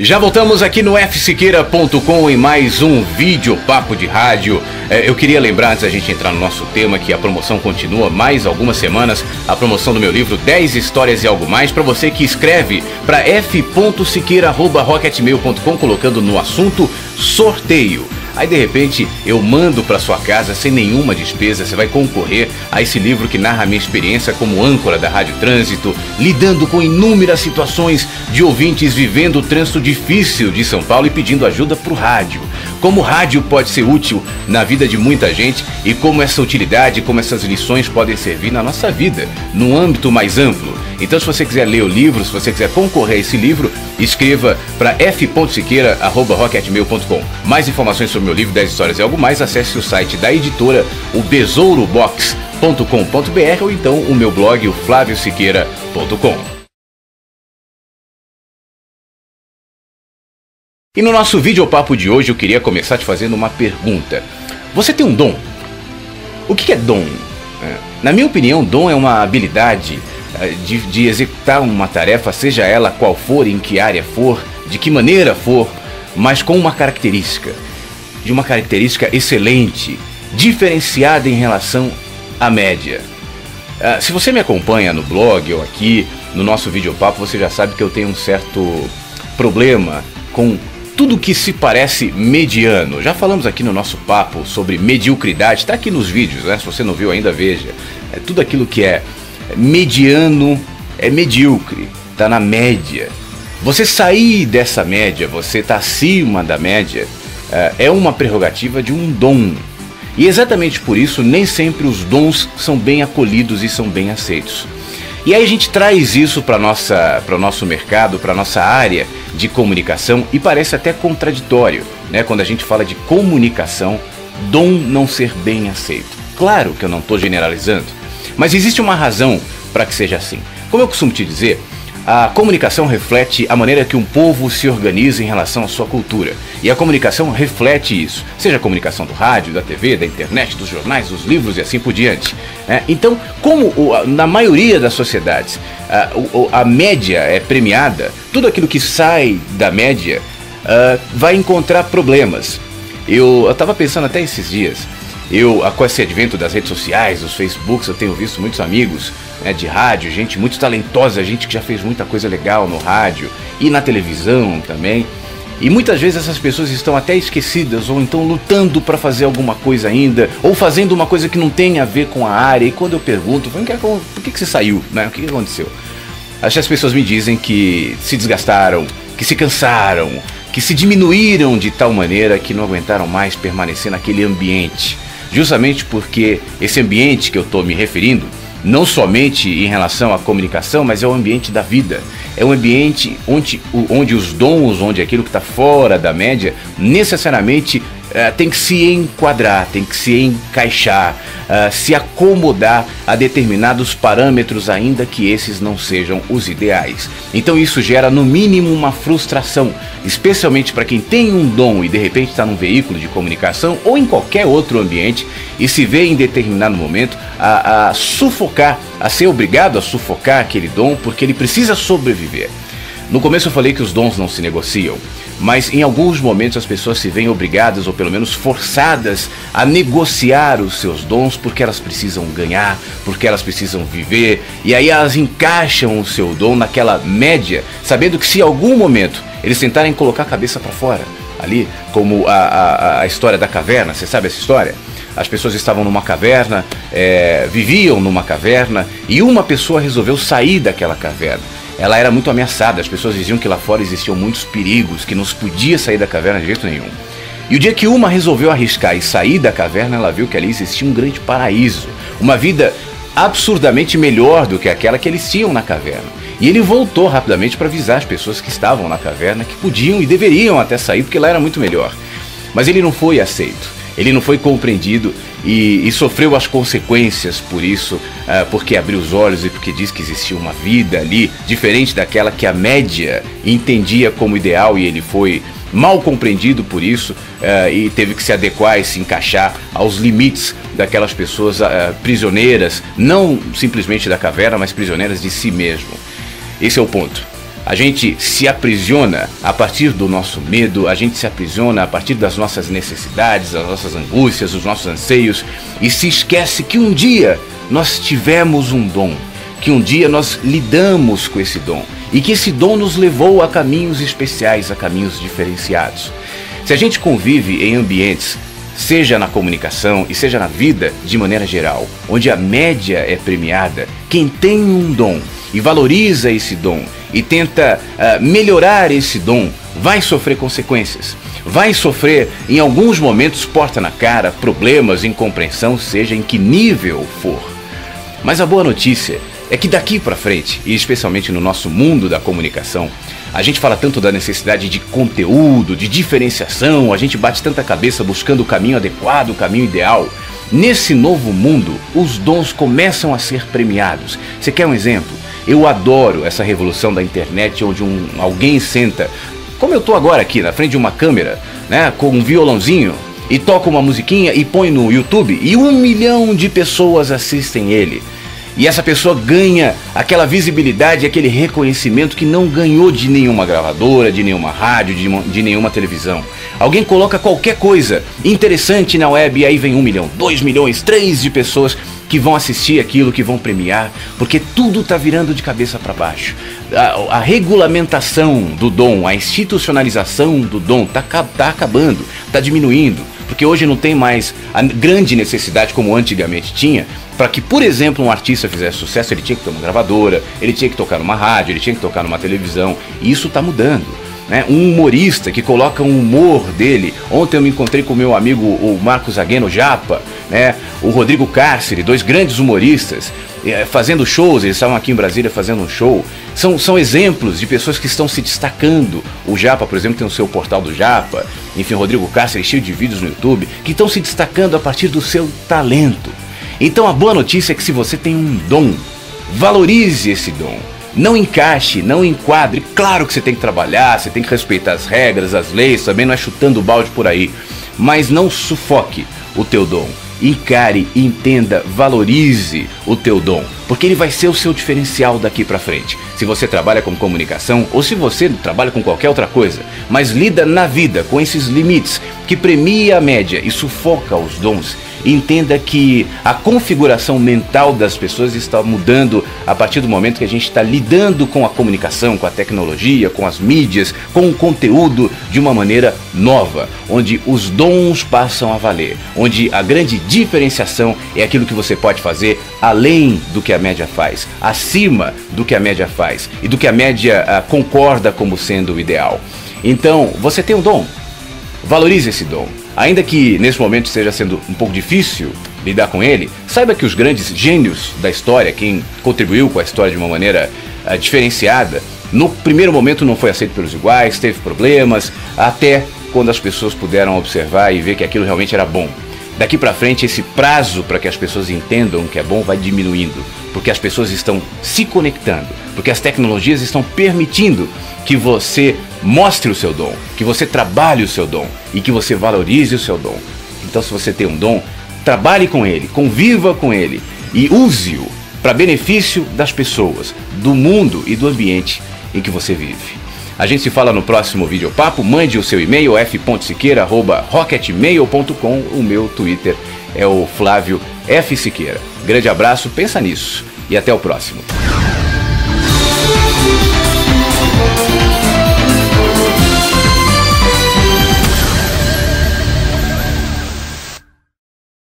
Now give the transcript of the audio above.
Já voltamos aqui no fsiqueira.com em mais um vídeo papo de rádio. Eu queria lembrar, antes da gente entrar no nosso tema, que a promoção continua mais algumas semanas. A promoção do meu livro 10 histórias e algo mais, para você que escreve para f.siqueira@rocketmail.com colocando no assunto sorteio. Aí de repente eu mando para sua casa sem nenhuma despesa. Você vai concorrer a esse livro que narra a minha experiência como âncora da Rádio Trânsito, lidando com inúmeras situações de ouvintes vivendo o trânsito difícil de São Paulo e pedindo ajuda para o rádio. Como o rádio pode ser útil na vida de muita gente e como essa utilidade, como essas lições podem servir na nossa vida, num âmbito mais amplo. Então, se você quiser ler o livro, se você quiser concorrer a esse livro, escreva para f.siqueira@rocketmail.com. Mais informações sobre o meu livro 10 histórias e algo mais, acesse o site da editora, o besourobox.com.br, ou então o meu blog, o flaviosiqueira.com. E no nosso videopapo de hoje eu queria começar te fazendo uma pergunta. Você tem um dom? O que é dom? Na minha opinião, dom é uma habilidade de executar uma tarefa, seja ela qual for, em que área for, de que maneira for, mas com uma característica excelente, diferenciada em relação à média. Se você me acompanha no blog ou aqui no nosso videopapo, você já sabe que eu tenho um certo problema com tudo que se parece mediano. Já falamos aqui no nosso papo sobre mediocridade, está aqui nos vídeos, né? Se você não viu ainda, veja. Tudo aquilo que é mediano é medíocre, está na média. Você sair dessa média, você está acima da média, é uma prerrogativa de um dom. E exatamente por isso, nem sempre os dons são bem acolhidos e são bem aceitos. E aí a gente traz isso para o nosso mercado, para a nossa área de comunicação, e parece até contraditório, né? Quando a gente fala de comunicação, dom não ser bem aceito. Claro que eu não estou generalizando, mas existe uma razão para que seja assim. Como eu costumo te dizer, a comunicação reflete a maneira que um povo se organiza em relação à sua cultura. E a comunicação reflete isso. Seja a comunicação do rádio, da TV, da internet, dos jornais, dos livros e assim por diante. Então, como na maioria das sociedades a média é premiada, tudo aquilo que sai da média vai encontrar problemas. Eu estava pensando até esses dias, com esse advento das redes sociais, dos Facebooks, eu tenho visto muitos amigos de rádio, gente muito talentosa, gente que já fez muita coisa legal no rádio e na televisão também. E muitas vezes essas pessoas estão até esquecidas ou então lutando para fazer alguma coisa ainda, ou fazendo uma coisa que não tem a ver com a área. E quando eu pergunto, por que você saiu? O que aconteceu? As pessoas me dizem que se desgastaram, que se cansaram, que se diminuíram de tal maneira que não aguentaram mais permanecer naquele ambiente. Justamente porque esse ambiente que eu estou me referindo, não somente em relação à comunicação, mas é o ambiente da vida. É um ambiente onde os dons, onde aquilo que está fora da média, necessariamente tem que se enquadrar, tem que se encaixar, se acomodar a determinados parâmetros, ainda que esses não sejam os ideais. Então isso gera no mínimo uma frustração, especialmente para quem tem um dom e de repente está num veículo de comunicação ou em qualquer outro ambiente e se vê em determinado momento a sufocar, a ser obrigado a sufocar aquele dom porque ele precisa sobreviver. No começo eu falei que os dons não se negociam, mas em alguns momentos as pessoas se veem obrigadas ou pelo menos forçadas a negociar os seus dons porque elas precisam ganhar, porque elas precisam viver, e aí elas encaixam o seu dom naquela média, sabendo que se em algum momento eles tentarem colocar a cabeça para fora, ali como a história da caverna, você sabe essa história? As pessoas estavam numa caverna, viviam numa caverna, e uma pessoa resolveu sair daquela caverna. Ela era muito ameaçada, as pessoas diziam que lá fora existiam muitos perigos, que não se podia sair da caverna de jeito nenhum. E o dia que uma resolveu arriscar e sair da caverna, ela viu que ali existia um grande paraíso, uma vida absurdamente melhor do que aquela que eles tinham na caverna. E ele voltou rapidamente para avisar as pessoas que estavam na caverna que podiam e deveriam até sair, porque lá era muito melhor. Mas ele não foi aceito. Ele não foi compreendido e sofreu as consequências por isso, porque abriu os olhos e porque disse que existia uma vida ali diferente daquela que a média entendia como ideal, e ele foi mal compreendido por isso e teve que se adequar e se encaixar aos limites daquelas pessoas prisioneiras, não simplesmente da caverna, mas prisioneiras de si mesmo. Esse é o ponto. A gente se aprisiona a partir do nosso medo, a gente se aprisiona a partir das nossas necessidades, das nossas angústias, dos nossos anseios, e se esquece que um dia nós tivemos um dom, que um dia nós lidamos com esse dom, e que esse dom nos levou a caminhos especiais, a caminhos diferenciados. Se a gente convive em ambientes, seja na comunicação e seja na vida de maneira geral, onde a média é premiada, quem tem um dom e valoriza esse dom e tenta melhorar esse dom, vai sofrer consequências. Vai sofrer, em alguns momentos, porta na cara, problemas, incompreensão, seja em que nível for. Mas a boa notícia é que daqui para frente, e especialmente no nosso mundo da comunicação, a gente fala tanto da necessidade de conteúdo, de diferenciação, a gente bate tanta cabeça buscando o caminho adequado, o caminho ideal. Nesse novo mundo, os dons começam a ser premiados. Você quer um exemplo? Eu adoro essa revolução da internet, onde alguém senta, como eu estou agora aqui, na frente de uma câmera, né, com um violãozinho, e toca uma musiquinha e põe no YouTube, e 1 milhão de pessoas assistem ele. E essa pessoa ganha aquela visibilidade, aquele reconhecimento que não ganhou de nenhuma gravadora, de nenhuma rádio, de nenhuma televisão. Alguém coloca qualquer coisa interessante na web e aí vem 1 milhão, 2 milhões, 3 de pessoas que vão assistir aquilo, que vão premiar, porque tudo está virando de cabeça para baixo. A regulamentação do dom, a institucionalização do dom está acabando, está diminuindo, porque hoje não tem mais a grande necessidade como antigamente tinha, para que, por exemplo, um artista fizesse sucesso, ele tinha que ter uma gravadora, ele tinha que tocar numa rádio, ele tinha que tocar numa televisão, e isso está mudando. Né? Um humorista que coloca um humor dele. Ontem eu me encontrei com o meu amigo o Marcos Agueno Japa, né? O Rodrigo Cárcere, 2 grandes humoristas, fazendo shows. Eles estavam aqui em Brasília fazendo um show. São exemplos de pessoas que estão se destacando. O Japa, por exemplo, tem o seu portal do Japa. Enfim, o Rodrigo Cárcere cheio de vídeos no YouTube, que estão se destacando a partir do seu talento. Então a boa notícia é que se você tem um dom, valorize esse dom. Não encaixe, não enquadre. Claro que você tem que trabalhar, você tem que respeitar as regras, as leis, também não é chutando o balde por aí. Mas não sufoque o teu dom. Encare, entenda, valorize o teu dom, porque ele vai ser o seu diferencial daqui pra frente. Se você trabalha com comunicação ou se você trabalha com qualquer outra coisa, mas lida na vida com esses limites que premia a média e sufoca os dons, entenda que a configuração mental das pessoas está mudando a partir do momento que a gente está lidando com a comunicação, com a tecnologia, com as mídias, com o conteúdo de uma maneira nova, onde os dons passam a valer, onde a grande diferenciação é aquilo que você pode fazer além do que a média faz, acima do que a média faz e do que a média concorda como sendo o ideal. Então, você tem um dom, valorize esse dom. Ainda que nesse momento esteja sendo um pouco difícil lidar com ele, saiba que os grandes gênios da história, quem contribuiu com a história de uma maneira diferenciada, no primeiro momento não foi aceito pelos iguais, teve problemas, até quando as pessoas puderam observar e ver que aquilo realmente era bom. Daqui para frente, esse prazo para que as pessoas entendam o que é bom vai diminuindo, porque as pessoas estão se conectando, porque as tecnologias estão permitindo que você mostre o seu dom, que você trabalhe o seu dom e que você valorize o seu dom. Então, se você tem um dom, trabalhe com ele, conviva com ele e use-o para benefício das pessoas, do mundo e do ambiente em que você vive. A gente se fala no próximo videopapo. Mande o seu e-mail f.siqueira@rocketmail.com. O meu Twitter é o Flávio F. Siqueira. Grande abraço, pensa nisso e até o próximo.